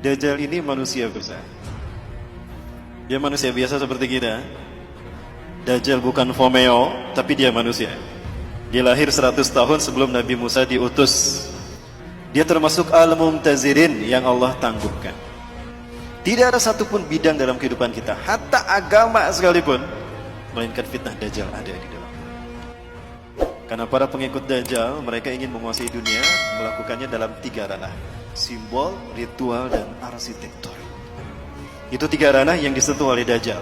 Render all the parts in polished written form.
Dajjal ini manusia biasa. Dia manusia biasa seperti kita. Dajjal bukan Fomeo, tapi dia manusia. Dia lahir 100 tahun sebelum Nabi Musa diutus. Dia termasuk al-mumtazirin yang Allah tangguhkan. Tidak ada satupun bidang dalam kehidupan kita, hatta agama sekalipun, melainkan fitnah Dajjal ada di dalam. Karena para pengikut Dajjal, mereka ingin menguasai dunia, melakukannya dalam 3 ranah: simbol, ritual, dan arsitektur. Itu 3 ranah yang disentuh oleh Dajjal.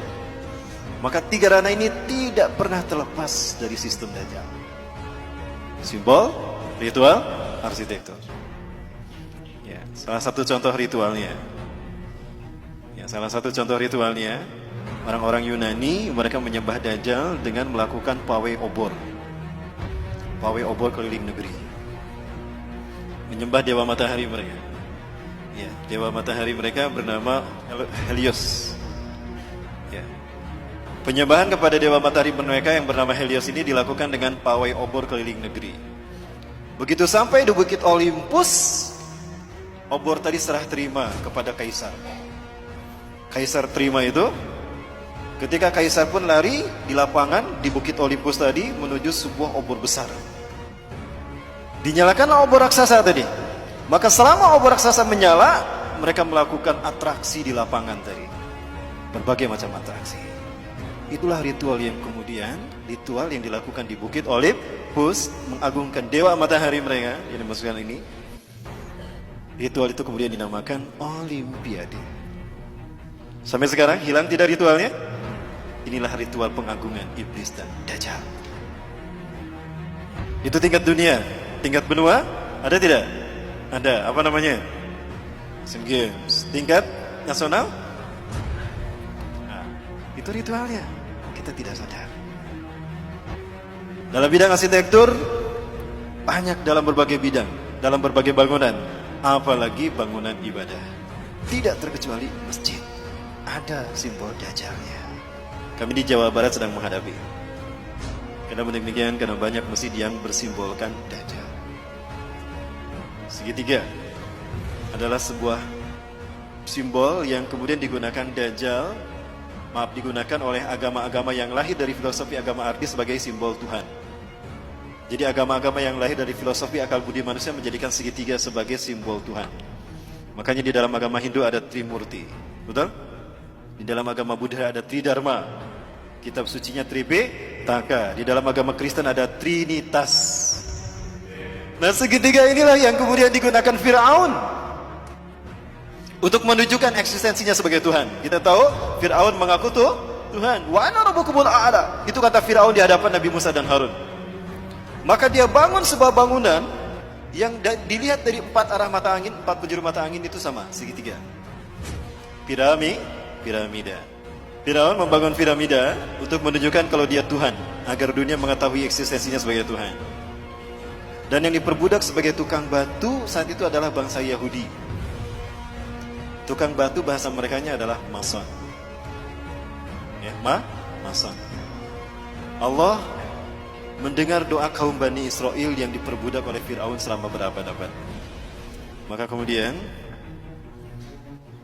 Maka 3 ranah ini tidak pernah terlepas dari sistem Dajjal: simbol, ritual, arsitektur. Ya, salah satu contoh ritualnya. Orang-orang Yunani, mereka menyembah Dajjal dengan melakukan pawai obor. Pawai obor keliling negeri. Menyembah dewa matahari mereka. Ya, dewa matahari mereka bernama Helios. Ya. Penyembahan kepada dewa matahari mereka yang bernama Helios ini dilakukan dengan pawai obor keliling negeri. Begitu sampai di Bukit Olympus, obor tadi serah terima kepada kaisar. Kaisar terima itu. Ketika kaisar pun lari di lapangan di Bukit Olympus tadi menuju sebuah obor besar. Dinyalakan obor raksasa tadi. Maka selama obor raksasa menyala, mereka melakukan atraksi di lapangan tadi. Berbagai macam atraksi. Itulah ritual yang kemudian, ritual yang dilakukan di Bukit Olympus, mengagungkan dewa matahari mereka, yang dimaksudkan ini. Ritual itu kemudian dinamakan Olimpiade. Sampai sekarang hilang tidak ritualnya? Inilah ritual pengagungan iblis dan Dajjal. Itu tingkat dunia. Tingkat benua ada tidak? Ada. Apa namanya? Asian Games. Tingkat nasional? Nah, itu ritualnya. Kita tidak sadar. Dalam bidang arsitektur, banyak dalam berbagai bidang, dalam berbagai bangunan, apalagi bangunan ibadah. Tidak terkecuali masjid. Ada simbol Dajjalnya. Kami di Jawa Barat sedang menghadapi. Karena demikian, karena banyak masjid yang bersimbolkan Dajjal. Segitiga adalah sebuah simbol yang kemudian digunakan Dajjal, digunakan oleh agama-agama yang lahir dari filosofi agama arti sebagai simbol Tuhan. Jadi agama-agama yang lahir dari filosofi akal budi manusia menjadikan segitiga sebagai simbol Tuhan. Makanya di dalam agama Hindu ada Trimurti. Betul? Di dalam agama Buddha ada Tridharma. Kitab sucinya Tripitaka. Di dalam agama Kristen ada Trinitas. Nah, segitiga inilah yang kemudian digunakan Fir'aun untuk menunjukkan eksistensinya sebagai Tuhan. Kita tahu Fir'aun mengaku tuh Tuhan. Wa ana rabbukumul a'la. Itu kata Fir'aun di hadapan Nabi Musa dan Harun. Maka dia bangun sebuah bangunan yang dilihat dari 4 arah mata angin, 4 penjuru mata angin itu sama, segitiga. Piramida. Firaun membangun piramida untuk menunjukkan kalau dia Tuhan, agar dunia mengetahui eksistensinya sebagai Tuhan. Dan yang diperbudak sebagai tukang batu saat itu adalah bangsa Yahudi. Tukang batu bahasa merekanya adalah mason. Ya, mason. Allah mendengar doa kaum Bani Israel yang diperbudak oleh Firaun selama berabad-abad. Maka kemudian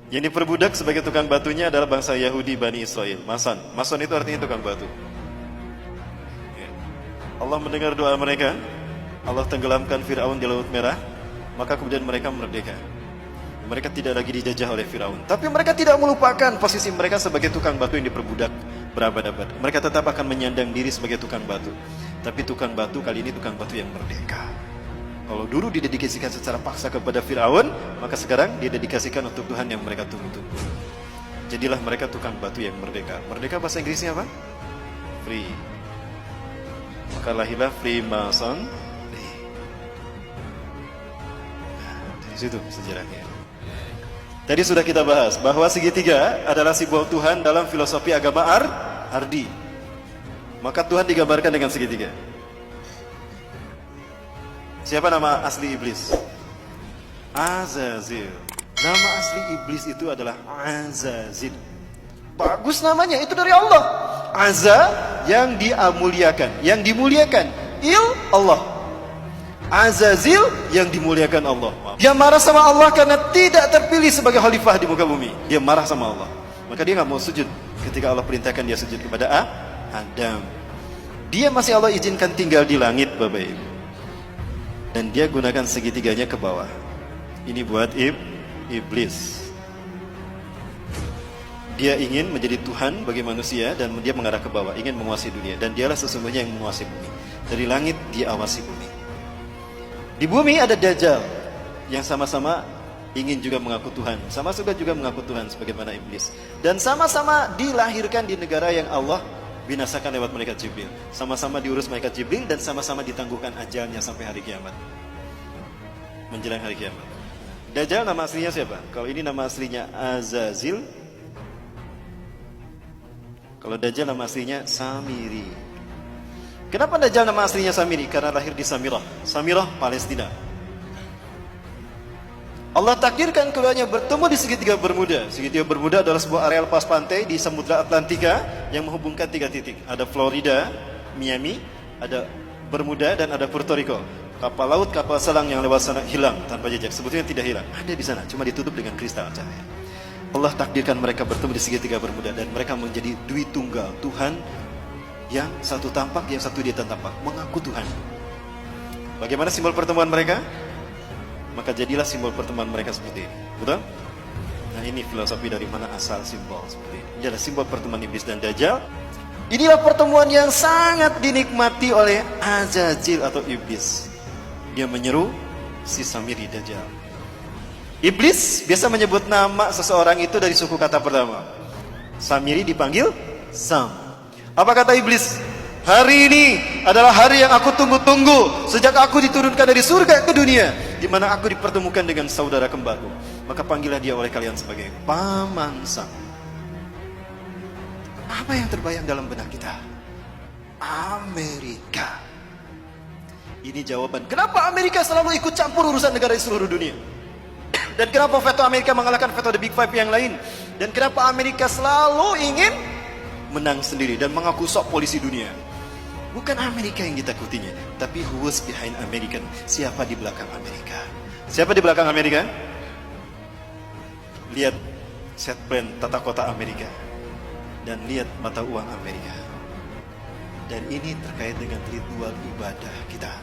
yang diperbudak sebagai tukang batunya adalah bangsa Yahudi Bani Israel. Mason. Mason itu artinya tukang batu. Ya. Allah mendengar doa mereka. Allah tenggelamkan Firaun di Laut Merah. Maka kemudian mereka merdeka. Mereka tidak lagi dijajah oleh Firaun. Tapi mereka tidak melupakan posisi mereka sebagai tukang batu yang diperbudak berabad-abad. Mereka tetap akan menyandang diri sebagai tukang batu. Tapi tukang batu kali ini tukang batu yang merdeka. Kalau dulu didedikasikan secara paksa kepada Firaun, maka sekarang didedikasikan untuk Tuhan yang mereka tunggu-tunggu. Jadilah mereka tukang batu yang merdeka. Merdeka bahasa Inggrisnya apa? Free. Maka lahirlah Freemason. Nah, dari situ sejarahnya. Tadi sudah kita bahas bahwa segitiga adalah simbol Tuhan dalam filosofi agama Ardi. Maka Tuhan digambarkan dengan segitiga. Siapa nama asli iblis? Azazil. Nama asli iblis itu adalah Azazil. Bagus namanya, itu dari Allah. Azza yang dimuliakan, yang dimuliakan. Il Allah. Azazil yang dimuliakan Allah. Dia marah sama Allah karena tidak terpilih sebagai khalifah di muka bumi. Dia marah sama Allah. Maka dia nggak mau sujud ketika Allah perintahkan dia sujud kepada Adam. Dia masih Allah izinkan tinggal di langit, Bapak Ibu. Dan dia gunakan segitiganya ke bawah. Ini buat iblis. Dia ingin menjadi Tuhan bagi manusia dan dia mengarah ke bawah, ingin menguasai dunia. Dan dialah sesungguhnya yang menguasai bumi. Dari langit dia awasi bumi. Di bumi ada Dajjal yang sama-sama ingin juga mengaku Tuhan, sama-sama juga mengaku Tuhan sebagaimana iblis. Dan sama-sama dilahirkan di negara yang Allah binasakan lewat malaikat Jibril. Sama-sama diurus malaikat Jibril dan sama-sama ditangguhkan ajalnya sampai hari kiamat. Menjelang hari kiamat. Dajjal nama aslinya siapa? Kalau ini nama aslinya Azazil. Kalau Dajjal nama aslinya Samiri. Kenapa Dajjal nama aslinya Samiri? Karena lahir di Samirah. Samirah, Palestina. Allah takdirkan keduanya bertemu di segitiga Bermuda. Segitiga Bermuda adalah sebuah area lepas pantai di Samudra Atlantika yang menghubungkan 3 titik. Ada Florida, Miami, ada Bermuda, dan ada Puerto Rico. Kapal laut, kapal selam yang lewat sana hilang tanpa jejak. Sebetulnya tidak hilang, ada di sana, cuma ditutup dengan kristal cahaya. Allah takdirkan mereka bertemu di segitiga Bermuda dan mereka menjadi dui tunggal, Tuhan yang satu tampak, yang satu dia tampak, mengaku Tuhan. Bagaimana simbol pertemuan mereka? Maka jadilah simbol pertemuan mereka seperti ini. Betul? Nah, ini filosofi dari mana asal simbol seperti ini. Ini adalah simbol pertemuan iblis dan Dajjal. Inilah pertemuan yang sangat dinikmati oleh Azazil atau iblis. Dia menyeru si Samiri Dajjal. Iblis biasa menyebut nama seseorang itu dari suku kata pertama. Samiri dipanggil Sam. Apa kata iblis? Hari ini adalah hari yang aku tunggu-tunggu sejak aku diturunkan dari surga ke dunia, di mana aku dipertemukan dengan saudara kembarku. Maka panggillah dia oleh kalian sebagai Paman Sam. Apa yang terbayang dalam benak kita? Amerika. Ini jawaban kenapa Amerika selalu ikut campur urusan negara di seluruh dunia. Dan kenapa veto Amerika mengalahkan veto The Big Five yang lain. Dan kenapa Amerika selalu ingin menang sendiri dan mengaku sok polisi dunia. Bukan Amerika yang ditakutinya, tapi who was behind American? Siapa di belakang Amerika? Siapa di belakang Amerika? Lihat set plan tata kota Amerika dan lihat mata uang Amerika. Dan ini terkait dengan ritual ibadah kita.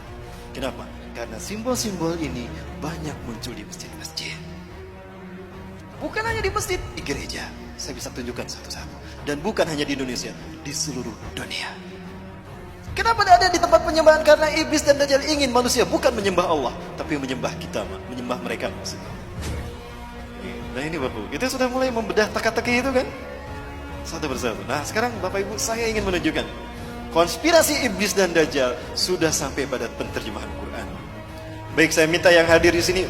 Kenapa? Karena simbol-simbol ini banyak muncul di masjid-masjid. Bukan hanya di masjid, di gereja. Saya bisa tunjukkan satu-satu. Dan bukan hanya di Indonesia, di seluruh dunia. Kenapa tidak ada di tempat penyembahan? Karena iblis dan Dajjal ingin manusia bukan menyembah Allah, tapi menyembah kita, menyembah mereka maksudnya. Nah ini Bapak, kita sudah mulai membedah teka-teki itu kan? Satu persatu. Nah sekarang Bapak Ibu, saya ingin menunjukkan konspirasi iblis dan Dajjal sudah sampai pada penterjemahan Quran. Baik, saya minta yang hadir di sini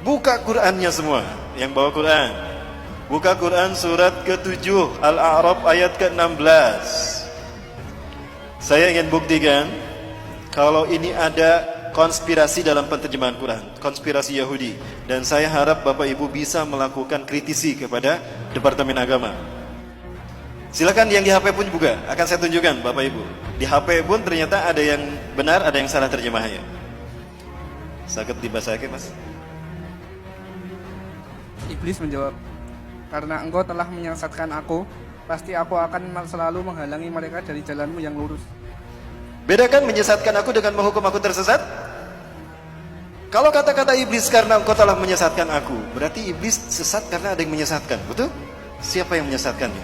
buka Qurannya semua, yang bawa Quran. Buka Quran surat ke-7 Al-A'raf ayat ke-16. Saya ingin buktikan kalau ini ada konspirasi dalam penterjemahan Quran, konspirasi Yahudi. Dan saya harap Bapak Ibu bisa melakukan kritisi kepada Departemen Agama. Silakan yang di HP pun juga akan saya tunjukkan Bapak Ibu. Di HP pun ternyata ada yang benar, ada yang salah terjemahnya. Sakit dibacakan Mas. Iblis menjawab, karena engkau telah menyesatkan aku, pasti aku akan selalu menghalangi mereka dari jalanmu yang lurus. Bedakan menyesatkan aku dengan menghukum aku tersesat. Kalau kata-kata iblis karena engkau telah menyesatkan aku, berarti iblis sesat karena ada yang menyesatkan, betul? Siapa yang menyesatkannya?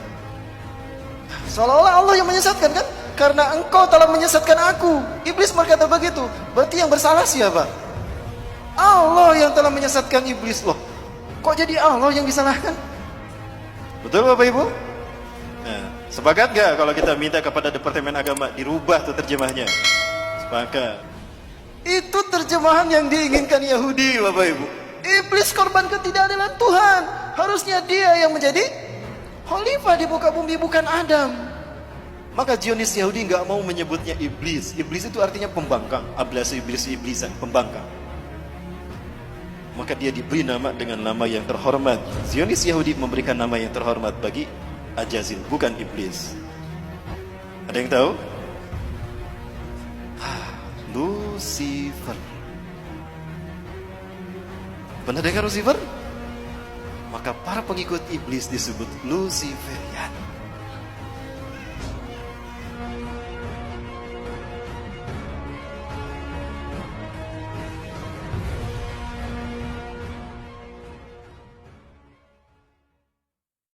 Seolah-olah Allah yang menyesatkan kan? Karena engkau telah menyesatkan aku. Iblis berkata begitu. Berarti yang bersalah siapa? Allah yang telah menyesatkan iblis. Loh, kok jadi Allah yang disalahkan? Betul Bapak Ibu? Nah, sepakat gak kalau kita minta kepada Departemen Agama dirubah tuh terjemahnya? Sepakat. Itu terjemahan yang diinginkan Yahudi Bapak Ibu. Iblis korban ketidakadilan Tuhan. Harusnya dia yang menjadi khalifah di muka bumi, bukan Adam. Maka Zionis Yahudi gak mau menyebutnya iblis. Iblis itu artinya pembangkang. Ablase iblis, iblisan, pembangkang. Maka dia diberi nama dengan nama yang terhormat. Zionis Yahudi memberikan nama yang terhormat bagi Azazil, bukan iblis. Ada yang tahu? Lucifer. Pernah dengar Lucifer? Maka para pengikut iblis disebut Luciferian.